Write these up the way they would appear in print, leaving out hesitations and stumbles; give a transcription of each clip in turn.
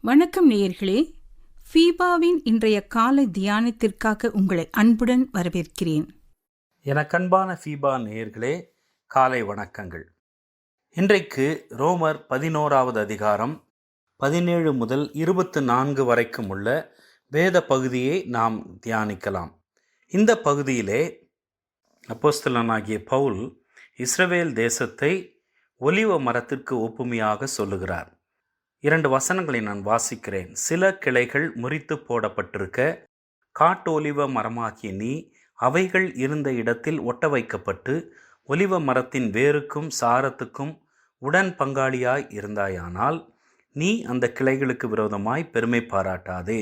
வணக்கம் நேயர்களே. ஃபீபாவின் இன்றைய காலை தியானத்திற்காக உங்களை அன்புடன் வரவேற்கிறேன். எனக்கன்பான ஃபீபா நேயர்களே, காலை வணக்கங்கள். இன்றைக்கு ரோமர் 11வது அதிகாரம் 17 முதல் 24 வரைக்கும் உள்ள வேத பகுதியை நாம் தியானிக்கலாம். இந்த பகுதியிலே அப்போஸ்தலனாகிய பவுல் இஸ்ரவேல் தேசத்தை ஒலிவ மரத்திற்கு ஒப்புமையாக சொல்லுகிறார். 2 வசனங்களை நான் வாசிக்கிறேன். சில கிளைகள் முறித்து போடப்பட்டிருக்க, காட்டு ஒலிவ மரமாகிய நீ அவைகள் இருந்த இடத்தில் ஒட்ட வைக்கப்பட்டு ஒலிவ மரத்தின் வேருக்கும் சாரத்துக்கும் உடன் பங்காளியாய் இருந்தாயானால் நீ அந்த கிளைகளுக்கு விரோதமாய் பெருமை பாராட்டாதே.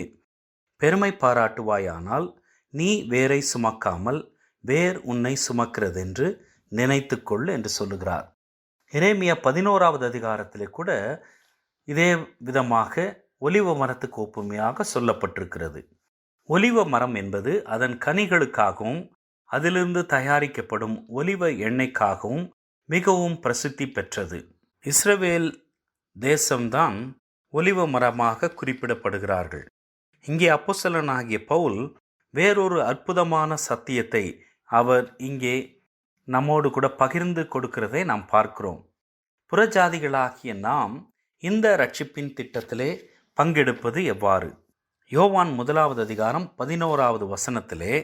பெருமை பாராட்டுவாயானால் நீ வேரை சுமக்காமல் வேர் உன்னை சுமக்கிறதென்று நினைத்துக்கொள் என்று சொல்லுகிறார். எரேமியா 11வது அதிகாரத்திலே கூட இதே விதமாக ஒலிவ மரத்துக்கு ஒப்புமையாக சொல்லப்பட்டிருக்கிறது. ஒலிவ மரம் என்பது அதன் கனிகளுக்காகவும் அதிலிருந்து தயாரிக்கப்படும் ஒலிவ எண்ணெய்க்காகவும் மிகவும் பிரசித்தி பெற்றது. இஸ்ரவேல் தேசம்தான் ஒலிவ மரமாக குறிப்பிடப்படுகிறார்கள். இங்கே அப்போஸ்தலனாகிய பவுல் வேறொரு அற்புதமான சத்தியத்தை அவர் இங்கே நம்மோடு கூட பகிர்ந்து கொடுக்கிறதை நாம் பார்க்கிறோம். புறஜாதிகளாகிய நாம் இந்த ரட்சிப்பின் திட்டத்திலே பங்கெடுப்பது எவ்வாறு? யோவான் 1வது அதிகாரம் 11வது வசனத்திலே,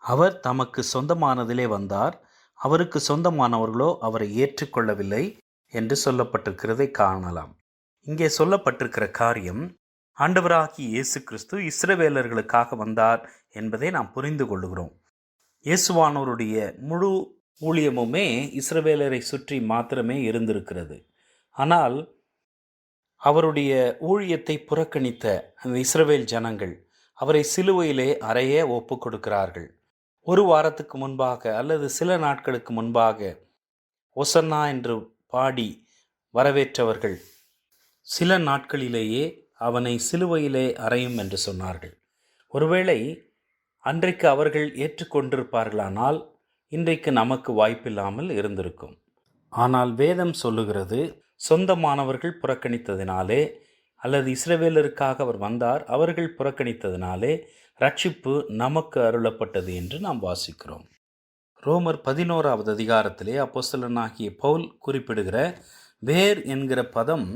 அவர் தமக்கு சொந்தமானதிலே வந்தார், அவருக்கு சொந்தமானவர்களோ அவரை ஏற்றுக்கொள்ளவில்லை என்று சொல்லப்பட்டிருக்கிறதை காணலாம். இங்கே சொல்லப்பட்டிருக்கிற காரியம், ஆண்டவராகிய இயேசு கிறிஸ்து இஸ்ரவேலர்களுக்காக வந்தார் என்பதை நாம் புரிந்து கொள்ளுகிறோம். இயேசுவானவருடைய முழு ஊழியமுமே இஸ்ரவேலரை சுற்றி மாத்திரமே இருந்திருக்கிறது. ஆனால் அவருடைய ஊழியத்தை புறக்கணித்த அந்த இஸ்ரவேல் ஜனங்கள் அவரை சிலுவையிலே அறைய ஒப்பு கொடுக்கிறார்கள். ஒரு வாரத்துக்கு முன்பாக அல்லது சில நாட்களுக்கு முன்பாக ஒசன்னா என்று பாடி வரவேற்றவர்கள் சில நாட்களிலேயே அவனை சிலுவையிலே அறையும் என்று சொன்னார்கள். ஒருவேளை அன்றைக்கு அவர்கள் ஏற்றுக்கொண்டிருப்பார்களானால் இன்றைக்கு நமக்கு வாய்ப்பில்லாமல் இருந்திருக்கும். ஆனால் வேதம் சொல்லுகிறது, சொந்தமானவர்கள் புறக்கணித்ததினாலே அல்லது இஸ்ரவேலருக்காக அவர் வந்தார், அவர்கள் புறக்கணித்ததினாலே ரட்சிப்பு நமக்கு அருளப்பட்டது என்று நாம் வாசிக்கிறோம். ரோமர் 11வது அதிகாரத்திலே அப்போஸ்தலனாகிய பவுல் குறிப்பிடுகிற வேர் என்கிற பதம்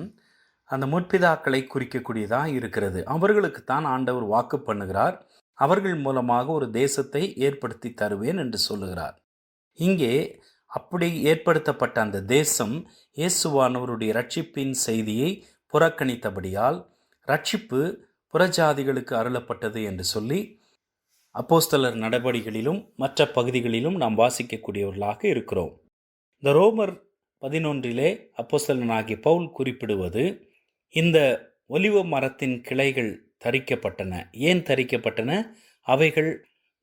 அந்த முற்பிதாக்களை குறிக்கக்கூடியதாக இருக்கிறது. அவர்களுக்குத்தான் ஆண்டவர் வாக்கு பண்ணுகிறார், அவர்கள் மூலமாக ஒரு தேசத்தை ஏற்படுத்தி தருவேன் என்று சொல்லுகிறார். இங்கே அப்படி ஏற்படுத்தப்பட்ட அந்த தேசம் இயேசுவானவருடைய ரட்சிப்பின் செய்தியை புறக்கணித்தபடியால் ரட்சிப்பு புறஜாதிகளுக்கு அருளப்பட்டது என்று சொல்லி அப்போஸ்தலர் நடபடிகளிலும் மற்ற பகுதிகளிலும் நாம் வாசிக்கக்கூடியவர்களாக இருக்கிறோம். இந்த ரோமர் 11 அப்போஸ்தலனாகிய பவுல் குறிப்பிடுவது, இந்த ஒலிவ மரத்தின் கிளைகள் தரிக்கப்பட்டன. ஏன் தரிக்கப்பட்டன? அவைகள்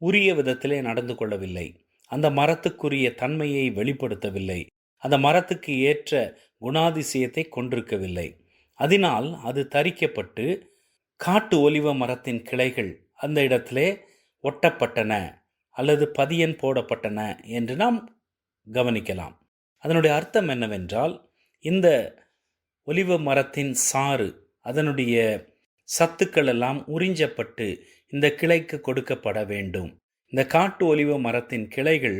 உரிய விதத்திலே நடந்து கொள்ளவில்லை, அந்த மரத்துக்குரிய தன்மையை வெளிப்படுத்தவில்லை, அந்த மரத்துக்கு ஏற்ற குணாதிசயத்தை கொண்டிருக்கவில்லை. அதனால் அது தரிக்கப்பட்டு காட்டு ஒலிவ மரத்தின் கிளைகள் அந்த இடத்திலே ஒட்டப்பட்டன அல்லது பதியன் போடப்பட்டன என்று நாம் கவனிக்கலாம். அதனுடைய அர்த்தம் என்னவென்றால், இந்த ஒலிவ மரத்தின் சாறு, அதனுடைய சத்துக்கள் எல்லாம் உறிஞ்சப்பட்டு இந்த கிளைக்கு கொடுக்கப்பட வேண்டும். இந்த காட்டு ஒலிவ மரத்தின் கிளைகள்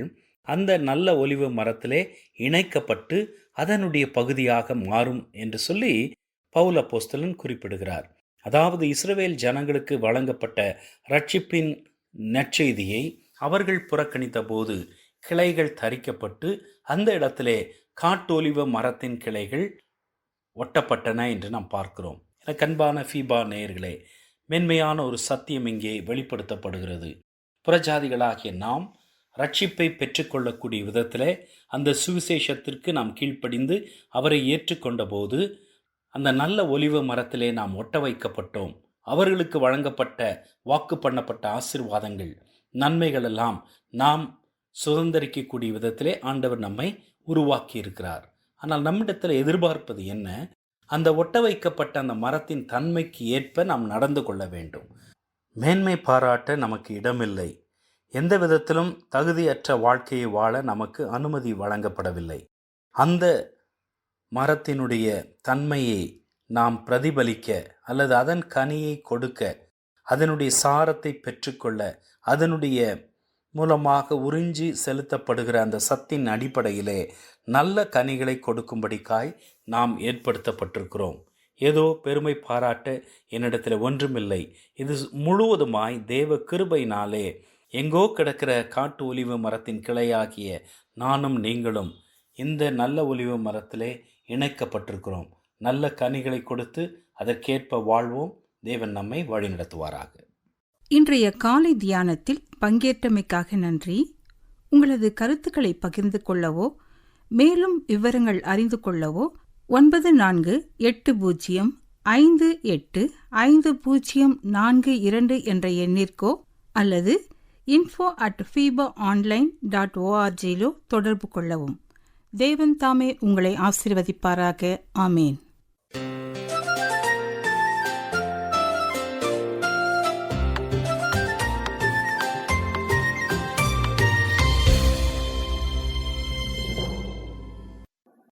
அந்த நல்ல ஒலிவ மரத்திலே இணைக்கப்பட்டு அதனுடைய பகுதியாக மாறும் என்று சொல்லி பவுல் அப்போஸ்தலன் குறிப்பிடுகிறார். அதாவது இஸ்ரவேல் ஜனங்களுக்கு வழங்கப்பட்ட ரட்சிப்பின் நற்செய்தியை அவர்கள் புறக்கணித்த போது கிளைகள் தரிக்கப்பட்டு அந்த இடத்திலே காட்டு ஒலிவ மரத்தின் கிளைகள் ஒட்டப்பட்டன என்று நாம் பார்க்கிறோம். கண்பான ஃபீபா நேயர்களே, மென்மையான ஒரு சத்தியம் இங்கே வெளிப்படுத்தப்படுகிறது. புறஜாதிகளாகிய நாம் ரட்சிப்பை பெற்றுக்கொள்ளக்கூடிய விதத்தில் அந்த சுவிசேஷத்திற்கு நாம் கீழ்ப்படிந்து அவரை ஏற்றுக்கொண்ட போது அந்த நல்ல ஒலிவ மரத்திலே நாம் ஒட்ட வைக்கப்பட்டோம். அவர்களுக்கு வழங்கப்பட்ட வாக்கு பண்ணப்பட்ட ஆசீர்வாதங்கள், நன்மைகள் எல்லாம் நாம் சுதந்திரிக்கக்கூடிய விதத்திலே ஆண்டவர் நம்மை உருவாக்கி இருக்கிறார். ஆனால் நம்மிடத்தில் எதிர்பார்ப்பது என்ன? அந்த ஒட்ட வைக்கப்பட்ட அந்த மரத்தின் தன்மைக்கு ஏற்ப நாம் நடந்து கொள்ள வேண்டும். மேன்மை பாராட்ட நமக்கு இடமில்லை. எந்த விதத்திலும் தகுதியற்ற வாழ்க்கையை வாழ நமக்கு அனுமதி வழங்கப்படவில்லை. அந்த மரத்தினுடைய தன்மையை நாம் பிரதிபலிக்க அல்லது அதன் கனியை கொடுக்க, அதனுடைய சாரத்தை பெற்றுக்கொள்ள, அதனுடைய மூலமாக உறிஞ்சி செலுத்தப்படுகிற அந்த சத்தின் அடிப்படையிலே நல்ல கனிகளை கொடுக்கும்படிக்காய் நாம் ஏற்படுத்தப்பட்டிருக்கிறோம். ஏதோ பெருமை பாராட்ட என்னிடத்தில் ஒன்றுமில்லை. இது முழுவதுமாய் தேவ கிருபையினாலே எங்கோ கிடக்கிற காட்டு ஒலிவ மரத்தின் கிளையாகிய நானும் நீங்களும் இந்த நல்ல ஒலிவ மரத்திலே இணைக்கப்பட்டிருக்கிறோம். நல்ல கனிகளை கொடுத்து அதற்கேற்ப வாழ்வோம். தேவன் நம்மை வழிநடத்துவாராக. இன்றைய காலை தியானத்தில் பங்கேற்றமைக்காக நன்றி. உங்களது கருத்துக்களை பகிர்ந்து கொள்ளவோ மேலும் விவரங்கள் அறிந்து கொள்ளவோ 9458585042 என்ற எண்ணிற்கோ அல்லது info@fibaonline.org தொடர்பு கொள்ளவும். தேவன் தாமே உங்களை ஆசீர்வதிப்பாராக. ஆமேன்.